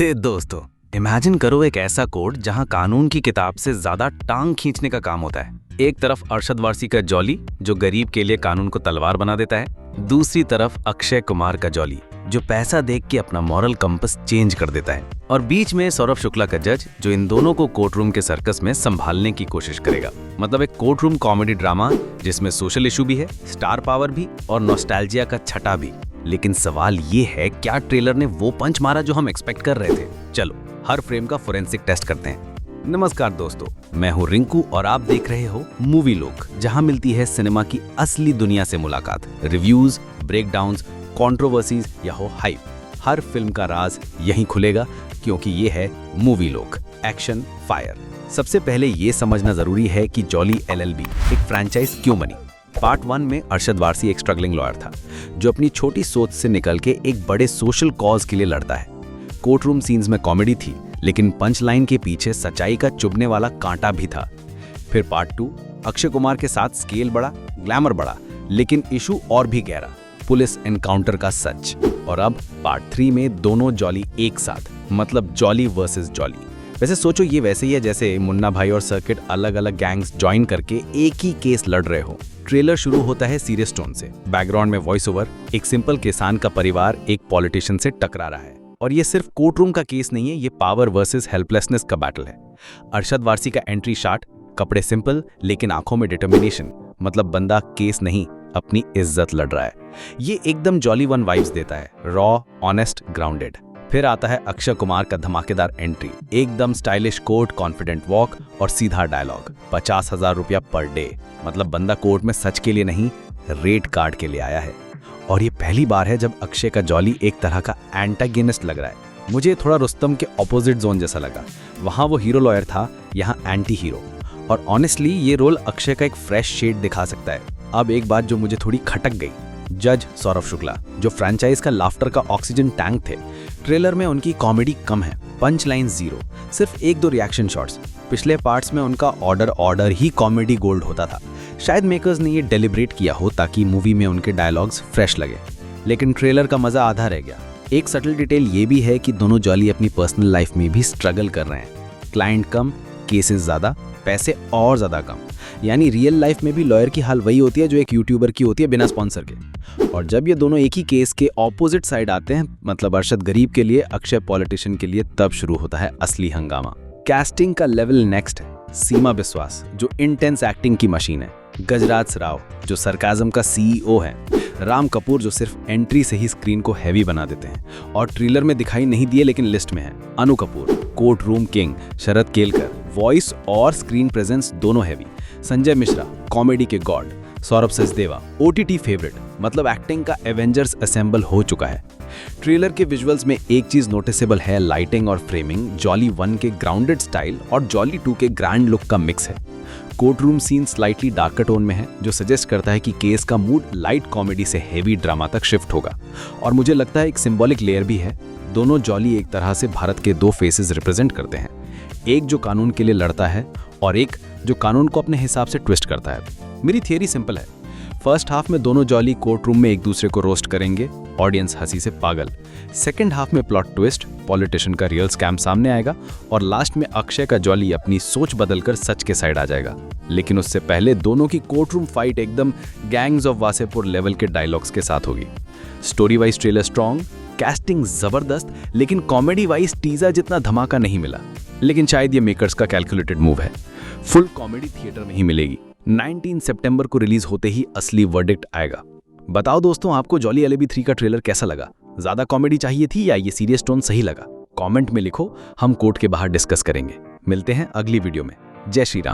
अरे दोस्तों, इमेजिन करो एक ऐसा कोर्ट जहां कानून की किताब से ज्यादा टांग खींचने का काम होता है। एक तरफ अरशद वारसी का जॉली जो गरीब के लिए कानून को तलवार बना देता है, दूसरी तरफ अक्षय कुमार का जॉली जो पैसा देख के अपना मॉरल कंपस चेंज कर देता है, और बीच में सौरभ शुक्ला का जज जो इन दोनों को कोर्ट रूम के सर्कस में संभालने की कोशिश करेगा। मतलब एक कोर्ट रूम कॉमेडी ड्रामा जिसमें सोशल इशू भी है, स्टार पावर भी और नॉस्टैल्जिया का छटा भी। लेकिन सवाल ये है, क्या ट्रेलर ने वो पंच मारा जो हम एक्सपेक्ट कर रहे थे? चलो हर फ्रेम का फोरेंसिक टेस्ट करते हैं। नमस्कार दोस्तों, मैं हूँ रिंकू और आप देख रहे हो मूवी लोक, जहाँ मिलती है सिनेमा की असली दुनिया से मुलाकात। रिव्यूज, ब्रेकडाउन्स, कंट्रोवर्सीज या हो हाइप, हर फिल्म का राज यहीं खुलेगा, क्योंकि ये है मूवी लोक, एक्शन फायर। सबसे पहले ये समझना जरूरी है कि जॉली एलएलबी एक फ्रेंचाइज क्यों बनी। पार्ट 1 में अरशद वारसी एक स्ट्रगलिंग लॉयर था जो अपनी छोटी सोच से निकल के एक बड़े सोशल कॉज के लिए लड़ता है। कोर्ट रूम सीन्स में कॉमेडी थी, लेकिन पंच लाइन के पीछे सच्चाई का चुभने वाला कांटा भी था। फिर पार्ट 2 अक्षय कुमार के साथ स्केल बढ़ा, ग्लैमर बढ़ा, लेकिन इशू और भी गहरा, पुलिस एनकाउंटर का सच। और अब पार्ट 3 में दोनों जॉली एक साथ, मतलब जॉली वर्सेस जॉली। वैसे सोचो, ये वैसे ही है जैसे मुन्ना भाई और सर्किट अलग अलग गैंग्स ज्वाइन करके एक ही केस लड़ रहे हो। ट्रेलर शुरू होता है सीरियस टोन से, बैकग्राउंड में वॉइस ओवर, एक सिंपल किसान का परिवार एक पॉलिटिशियन से टकरा रहा है। और ये सिर्फ कोर्ट रूम का केस नहीं है, ये पावर वर्सेस हेल्पलेसनेस का बैटल है। अरशद वारसी का एंट्री शॉट, कपड़े सिंपल लेकिन आंखों में डिटर्मिनेशन, मतलब बंदा केस नहीं अपनी इज्जत लड़ रहा है। ये एकदम जॉली 1 वाइब्स देता है, रॉ, ऑनेस्ट, ग्राउंडेड। फिर आता है अक्षय कुमार का धमाकेदार एंट्री, एकदम स्टाइलिश कोट, कॉन्फिडेंट वॉक और सीधा डायलॉग। 50,000 रुपया पर डे, मतलब बंदा कोर्ट में सच के लिए नहीं, रेड कार्ड के लिए आया है। और ये पहली बार है जब अक्षय का जॉली एक तरह का एंटागनिस्ट लग रहा है। मुझे थोड़ा रुस्तम के ऑपोजिट जोन जैसा लगा। वहां वो हीरो लॉयर था, यहाँ एंटी हीरो। और ऑनेस्टली ये रोल अक्षय का एक फ्रेश शेड दिखा सकता है। अब एक बात जो मुझे थोड़ी खटक गई, जज सौरभ शुक्ला जो फ्रेंचाइज का लाफ्टर का ऑक्सीजन टैंक थे, ट्रेलर में उनकी कॉमेडी कम है, पंच लाइन जीरो, सिर्फ 1-2 रिएक्शन शॉट्स। पिछले पार्ट्स में उनका ऑर्डर ही कॉमेडी गोल्ड होता था। शायद मेकर्स ने ये डेलिब्रेट किया हो ताकि मूवी में उनके डायलॉग्स फ्रेश लगे, लेकिन ट्रेलर का मजा आधा रह गया। एक सटल डिटेल ये भी है कि दोनों जॉली अपनी पर्सनल लाइफ में भी स्ट्रगल कर रहे हैं। क्लाइंट कम, केसेस ज्यादा, पैसे और ज्यादा कम। यानी रियल लाइफ में भी लॉयर की हाल वही होती है जो एक यूट्यूबर की होती है बिना स्पॉन्सर के। और जब ये दोनों एक ही केस के ऑपोजिट साइड आते हैं, मतलब अरशद गरीब के लिए, अक्षय पॉलिटिशियन के लिए, तब शुरू होता है असली हंगामा। कैस्टिंग का लेवल नेक्स्ट है। सीमा बिस्वास जो इंटेंस एक्टिंग की मशीन है, गजराज राव जो सरकाज़म का सीईओ है, राम कपूर जो सिर्फ एंट्री से ही स्क्रीन को हैवी बना देते हैं और ट्रेलर में दिखाई नहीं दिए लेकिन लिस्ट में है, अनु Kapoor, court room king, Sharad Kelkar, voice और स्क्रीन प्रेजेंस दोनों हैवी, संजय मिश्रा कॉमेडी के God, Saurabh Sachdeva OTT favourite, मतलब एक्टिंग का एवेंजर्स असेंबल हो चुका है। ट्रेलर के विजुअल्स में एक चीज नोटिसेबल है, लाइटिंग और फ्रेमिंग जॉली 1 के ग्राउंडेड स्टाइल और जॉली 2 के ग्रैंड लुक का मिक्स है। Court room scene slightly darker tone में है, जो सजेस्ट करता है कि केस का मूड लाइट कॉमेडी से हेवी ड्रामा तक शिफ्ट होगा। और मुझे लगता है एक सिंबॉलिक लेयर भी है। दोनों जॉली एक तरह से भारत के 2 फेसेस रिप्रेजेंट करते हैं, एक जो कानून के लिए लड़ता है और एक जो कानून को अपने हिसाब से ट्विस्ट करता है। मेरी थियरी सिंपल है, फर्स्ट हाफ में दोनों जॉली कोर्ट रूम में एक दूसरे को रोस्ट करेंगे, ऑडियंस हंसी से पागल। सेकंड हाफ में प्लॉट ट्विस्ट, पॉलिटिशियन का रियल स्कैम सामने आएगा और लास्ट में अक्षय का जॉली अपनी सोच बदलकर सच के साइड आ जाएगा। लेकिन उससे पहले दोनों की कोर्ट रूम फाइट एकदम गैंग्स ऑफ वासेपुर लेवल के डायलॉग्स के साथ होगी। Story wise trailer strong, casting जबरदस्त, लेकिन कॉमेडी वाइज टीजर जितना धमाका नहीं मिला। लेकिन शायद ये मेकर्स का कैलकुलेटेड मूव है। फुल कॉमेडी थिएटर में ही मिलेगी। 19 सितंबर को रिलीज होते ही असली वर्डिक्ट आएगा। बताओ दोस्तों, आपको जॉली एलएलबी 3 का ट्रेलर कैसा लगा? ज्यादा कॉमेडी चाहिए थी या ये सीरियस टोन सही लगा? कमेंट में लिखो, हम कोर्ट के बाहर डिस्कस करेंगे। मिलते हैं अगली वीडियो में। जय श्री राम।